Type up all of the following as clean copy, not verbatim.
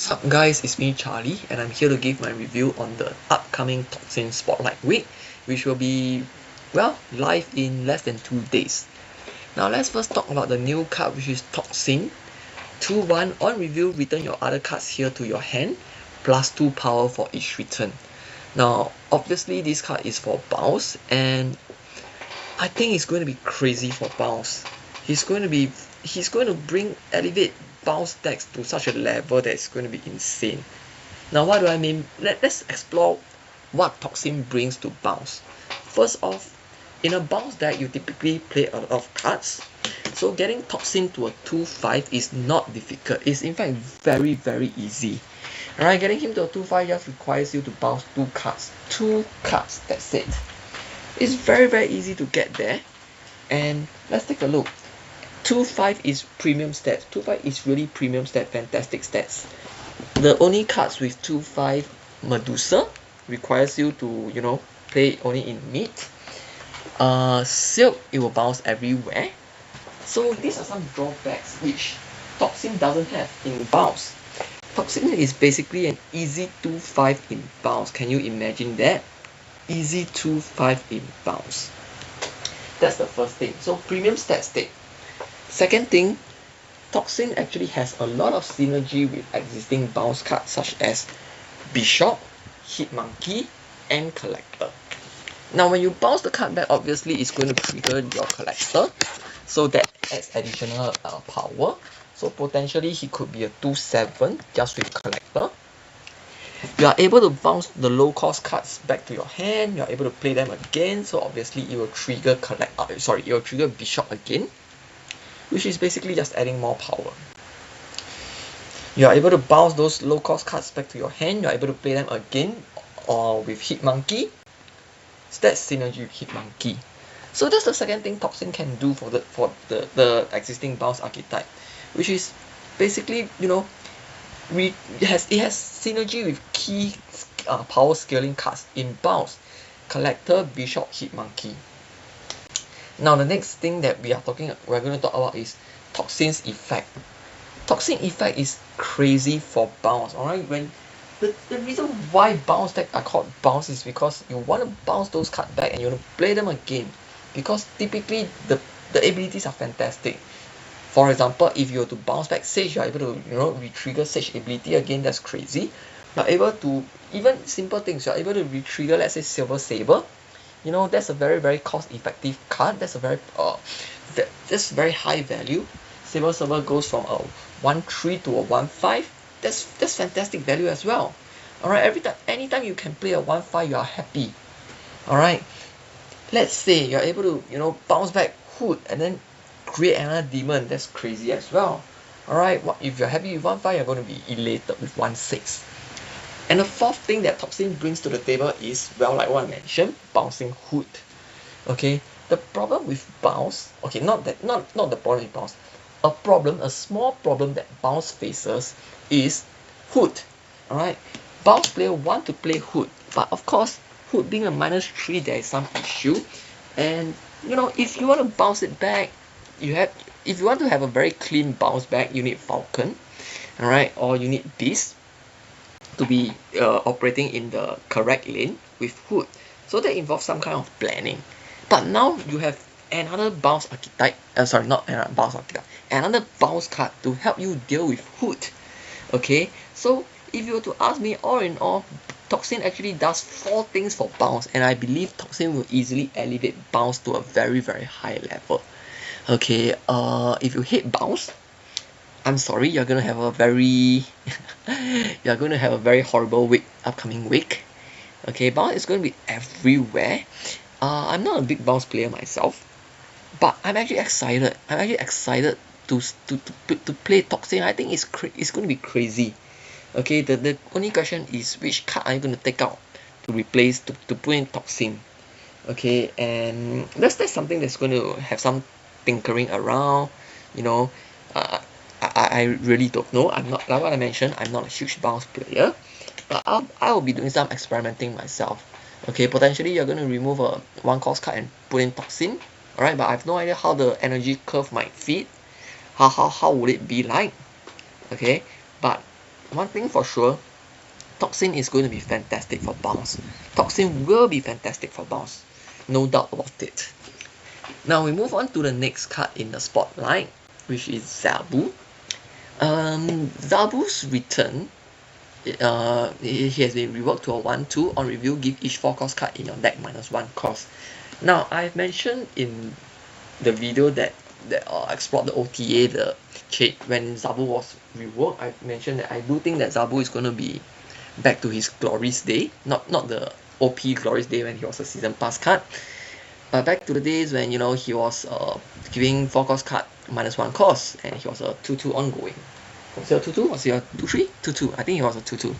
Sup guys, it's me Charlie and I'm here to give my review on the upcoming Toxin Spotlight Week, which will be, well, live in less than 2 days. Now let's first talk about the new card, which is Toxin. 2-1 on review, return your other cards here to your hand, plus 2 power for each return. Now obviously this card is for bounce, and I think it's going to be crazy for bounce. He's going to bring elevate bounce decks to such a level that it's going to be insane. Now what do I mean? Let's explore what Toxin brings to bounce. First off, in a bounce deck you typically play a lot of cards, so getting Toxin to a 2-5 is not difficult. It's in fact very easy. Alright, getting him to a 2-5 just requires you to bounce 2 cards. 2 cards, that's it. It's very easy to get there. And let's take a look. 2-5 is premium stats. 2-5 is really premium stat, fantastic stats. The only cards with 2-5, Medusa, requires you to, play only in mid. Silk, it will bounce everywhere. So these are some drawbacks which Toxin doesn't have in bounce. Toxin is basically an easy 2-5 in bounce. Can you imagine that? Easy 2-5 in bounce. That's the first thing. So premium stats take. Second thing, Toxin actually has a lot of synergy with existing bounce cards such as Bishop, Hit Monkey, and Collector. Now when you bounce the card back, obviously it's going to trigger your Collector, so that adds additional power. So potentially he could be a 2-7 just with Collector. You are able to bounce the low cost cards back to your hand. You are able to play them again, so obviously it will trigger it will trigger Bishop again, which is basically just adding more power. You are able to bounce those low cost cards back to your hand. You are able to play them again, or with Hit Monkey. That's synergy with Hit Monkey. So that's the second thing Toxin can do for the existing bounce archetype, which is basically, it has synergy with key power scaling cards in bounce: Collector, Bishop, Hit Monkey. Now the next thing that we're going to talk about is Toxin's effect. Toxin effect is crazy for bounce. Alright, when the reason why bounce decks are called bounce is because you want to bounce those cards back and you want to play them again, because typically the abilities are fantastic. For example, if you were to bounce back Sage, you are able to re-trigger Sage ability again. That's crazy. You're able to, even simple things, you're able to re-trigger, let's say, Silver Saber. That's a very cost effective card. That's a that's very high value. Silver Saber goes from a 1-3 to a 1-5. That's fantastic value as well. Alright, anytime you can play a 1-5, you are happy. Alright, let's say you're able to bounce back Hood and then create another demon. That's crazy as well. Alright, if you're happy with 1-5, you're going to be elated with 1-6. And the fourth thing that Toxin brings to the table is, well, like what I mentioned, bouncing Hood. Okay, the problem with bounce, okay, not the problem with bounce, a small problem that bounce faces is Hood. Alright, bounce player want to play Hood, but of course Hood being a -3, there is some issue. And if you want to bounce it back, if you want to have a very clean bounce back, you need Falcon, alright, or you need Beast to be operating in the correct lane with Hood. So that involves some kind of planning. But now you have another bounce archetype, another bounce card to help you deal with Hood. Okay, so if you were to ask me, all in all, Toxin actually does 4 things for bounce, and I believe Toxin will easily elevate bounce to a very high level. Okay, if you hate bounce, I'm sorry, you're gonna have a very horrible upcoming week. Okay, bounce is going to be everywhere. I'm not a big bounce player myself, but I'm actually excited. To play Toxin. I think it's going to be crazy. Okay, the only question is which card are you going to take out to replace to put in Toxin. Okay, and that's something that's going to have some tinkering around. I really don't know. I'm not, like what I mentioned, I'm not a huge bounce player, but I will be doing some experimenting myself. Okay, potentially you're going to remove a 1-cost card and put in Toxin. Alright, but I have no idea how the energy curve might fit. How would it be like? Okay, but one thing for sure, Toxin is going to be fantastic for bounce. Toxin will be fantastic for bounce. No doubt about it. Now we move on to the next card in the spotlight, which is Zabu. Zabu's return, he has been reworked to a 1/2. On review, give each 4 cost card in your deck -1 cost. Now, I've mentioned in the video that explored the OTA, when Zabu was reworked, I mentioned that I do think that Zabu is going to be back to his glorious day, not the OP glorious day when he was a season pass card, but back to the days when he was giving 4 cost card -1 cost, and he was a 2/2 ongoing. Was he a 2/2? Was he a 2/3? 2/2. I think he was a 2/2.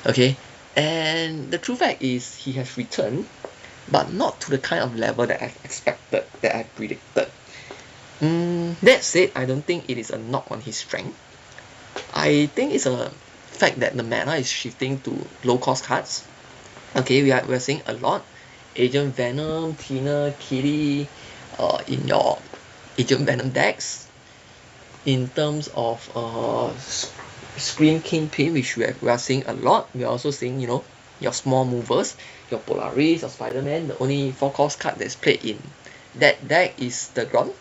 Okay, and the true fact is he has returned, but not to the kind of level that I expected, that I predicted. That said, I don't think it is a knock on his strength. I think it's a fact that the mana is shifting to low cost cards. Okay, we're seeing a lot. Agent Venom, Tina, Kitty, in your Agent Venom decks. In terms of Scream Kingpin, which we are seeing a lot. We are also seeing, your small movers, your Polaris, your Spider-Man. The only 4 cost card that's played in that deck is the Gron.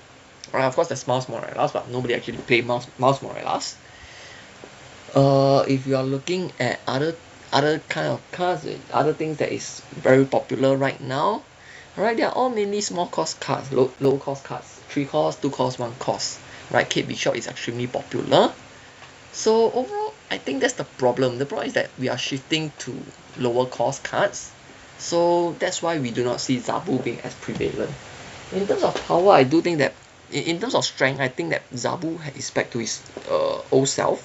Right, of course there's Miles Morales, but nobody actually played Miles Morales. If you are looking at other kind of cards, other things that is very popular right now, right, they are all mainly small cost cards, low cost cards, 3 cost, 2 cost, 1 cost. Right, Kate Bishop is extremely popular. So overall, I think that's the problem. The problem is that we are shifting to lower cost cards. So that's why we do not see Zabu being as prevalent. In terms of power, I do think that in terms of strength, I think that Zabu is back to his old self.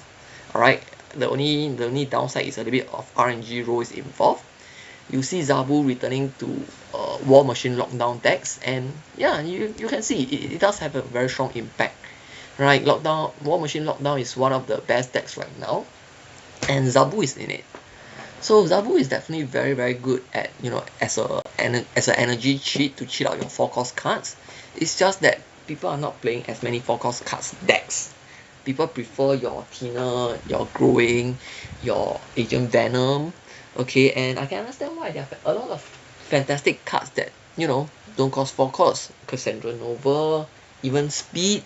Alright, the only downside is a little bit of RNG role is involved. You see Zabu returning to War Machine lockdown decks, and yeah, you can see it does have a very strong impact. Right, War Machine lockdown is one of the best decks right now, and Zabu is in it. So Zabu is definitely very, very good at, as an energy cheat to cheat out your 4 cost cards. It's just that people are not playing as many 4 cost cards decks. People prefer your Tina, your Growing, your Agent Venom. Okay, and I can understand why. There are a lot of fantastic cards that, don't cost 4 costs. Cassandra Nova, even Speed.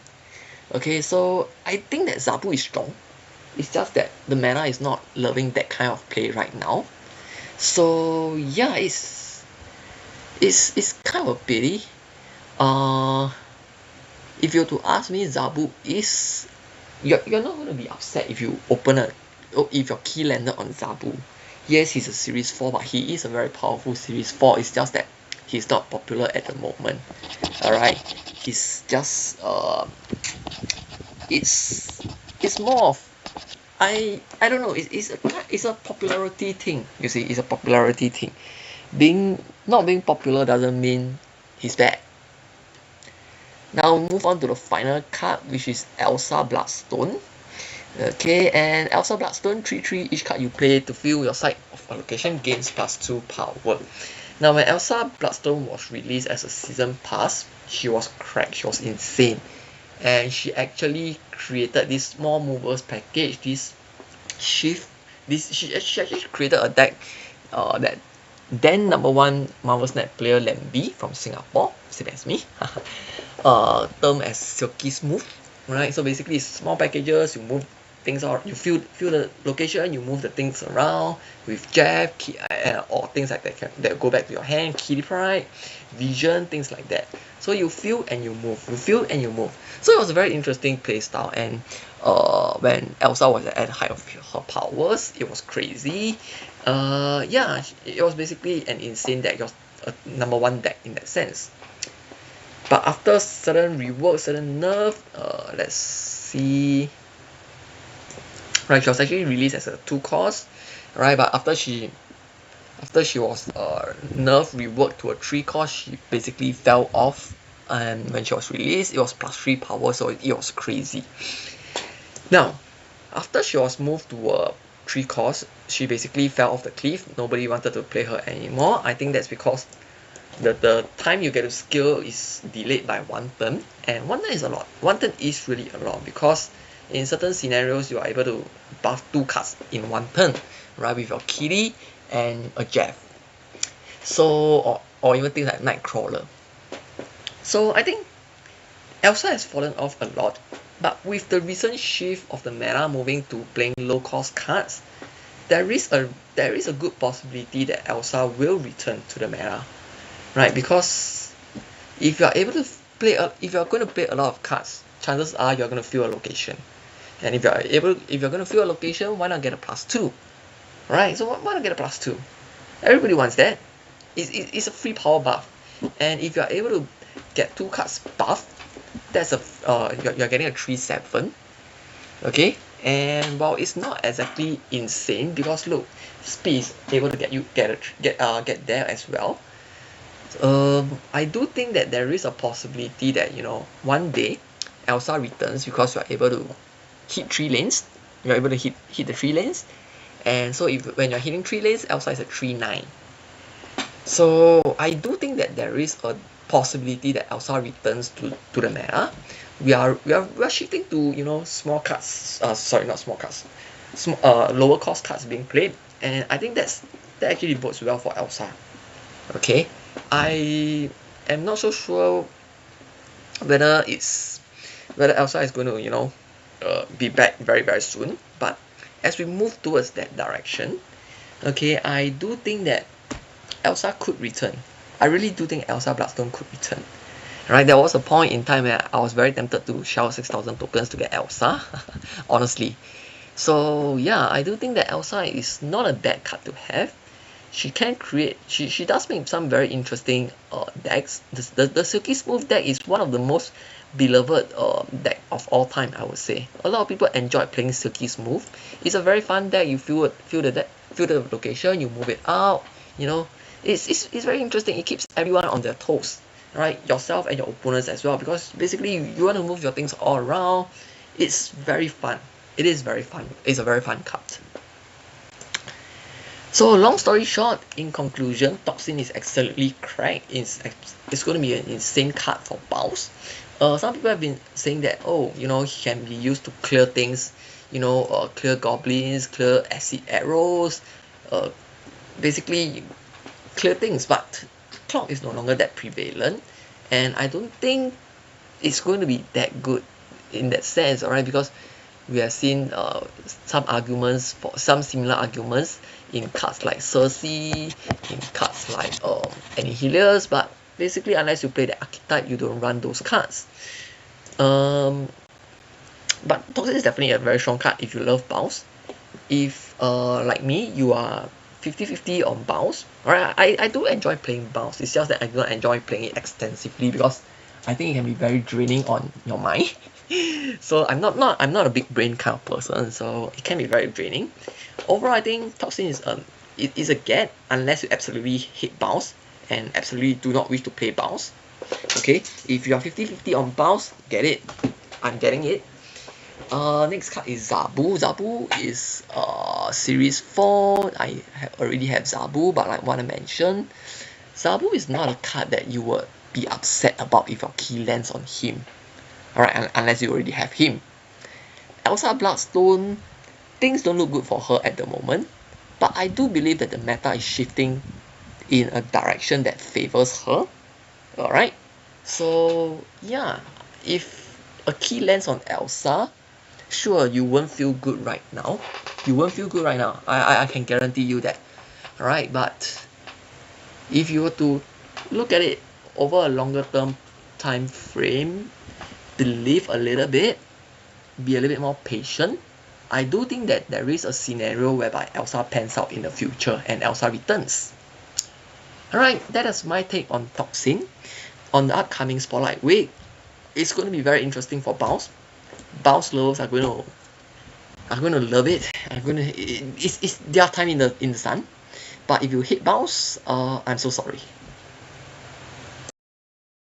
Okay, so I think that Zabu is strong. It's just that the mana is not loving that kind of play right now. So yeah, it's kind of a pity. If you were to ask me, Zabu is you're not gonna be upset if you if your key landed on Zabu. Yes, he's a Series 4, but he is a very powerful Series 4. It's just that he's not popular at the moment. Alright, he's just it's more of I don't know, it's a popularity thing. You see, it's a popularity thing. Not being popular doesn't mean he's bad. Now move on to the final card, which is Elsa Bloodstone. Okay, and Elsa Bloodstone, 3/3, each card you play to fill your site of allocation gains +2 power. Now when Elsa Bloodstone was released as a season pass, she was cracked, she was insane. And she actually created this small movers package, she actually created a deck that then #1 Marvel Snap player Lambi from Singapore, same as me, termed as Silky Smooth. Right, so basically it's small packages, you move things out, you fill the location, you move the things around with jab, or things like that go back to your hand, Kitty Pride, Vision, things like that. So you fill and you move, So it was a very interesting playstyle, and when Elsa was at the height of her powers, it was crazy. Yeah, it was basically an insane deck. It was a #1 deck in that sense. But after certain rework, certain nerf, let's see. Right, she was actually released as a 2 cost, right? But after she was nerf reworked to a 3 cost, she basically fell off. And when she was released, it was +3 power, so it was crazy. Now, after she was moved to a 3 cost, she basically fell off the cliff. Nobody wanted to play her anymore. I think that's because the time you get to skill is delayed by 1 turn, and 1 turn is a lot. 1 turn is really a lot, because in certain scenarios you are able to buff 2 cards in one turn, right? With your Kitty and a Jeff. So, or even things like Nightcrawler. So I think Elsa has fallen off a lot, but with the recent shift of the meta moving to playing low cost cards, there is a good possibility that Elsa will return to the meta, right? Because if you are able to if you are going to play a lot of cards, chances are you're going to fill a location, and if you're going to fill a location, why not get a +2, right? So why not get a +2? Everybody wants that. It's a free power buff, and if you are able to get 2 cards buffed, that's you're getting a 3/7, okay. And while it's not exactly insane, because look, speed is able to get there as well. I do think that there is a possibility that, you know, one day Elsa returns because you are able to hit 3 lanes. You're able to hit the 3 lanes, and so when you're hitting 3 lanes, Elsa is a 3/9. So I do think that there is a possibility that Elsa returns to the meta. We are shifting to, you know, small cards. Sorry, not small cards. Lower cost cards being played, and I think that actually bodes well for Elsa. Okay, I am not so sure whether Elsa is going to, you know, be back very very soon. But as we move towards that direction, okay, I do think that Elsa could return. I really do think Elsa Bloodstone could return. Right, there was a point in time where I was very tempted to shell 6,000 tokens to get Elsa, honestly. So yeah, I do think that Elsa is not a bad card to have. She can create, she does make some very interesting decks. The Silky Smooth deck is one of the most beloved deck of all time, I would say. A lot of people enjoy playing Silky Smooth. It's a very fun deck. You feel the location, you move it out, you know. It's very interesting. It keeps everyone on their toes, right? Yourself and your opponents as well, because basically you want to move your things all around. It's very fun. It is very fun. It's a very fun card. So long story short, in conclusion, Toxin is absolutely correct. It's going to be an insane card for Baus. Some people have been saying that, oh, you know, he can be used to clear things, you know, clear goblins, clear acid arrows, basically clear things. But clock is no longer that prevalent, and I don't think it's going to be that good in that sense, alright? Because we have seen some similar arguments in cards like Cersei, in cards like Annihilus, but basically unless you play the archetype, you don't run those cards. But Toxin is definitely a very strong card if you love Baus. If like me, you are 50-50 on Baus, alright, I do enjoy playing Baus. It's just that I do not enjoy playing it extensively because I think it can be very draining on your mind. So I'm not a big brain kind of person, so it can be very draining. Overall, I think Toxin is a get unless you absolutely hate Baus and absolutely do not wish to play Baus. Okay, if you are 50-50 on Baus, get it. I'm getting it. Next card is Zabu. Zabu is series 4. I already have Zabu, but like what I mentioned, Zabu is not a card that you would be upset about if your key lands on him. Alright, unless you already have him. Elsa Bloodstone, things don't look good for her at the moment, but I do believe that the meta is shifting in a direction that favors her. Alright, so yeah, if a key lands on Elsa, sure, you won't feel good right now. You won't feel good right now. I can guarantee you that. Alright, but if you were to look at it over a longer term time frame, believe a little bit, be a little bit more patient, I do think that there is a scenario whereby Elsa pans out in the future and Elsa returns. Alright, that is my take on Toxin. On the upcoming Spotlight Week, it's going to be very interesting for Baus. Baus lovers are going to love it. It's their time in the sun. But if you hate Baus, I'm so sorry.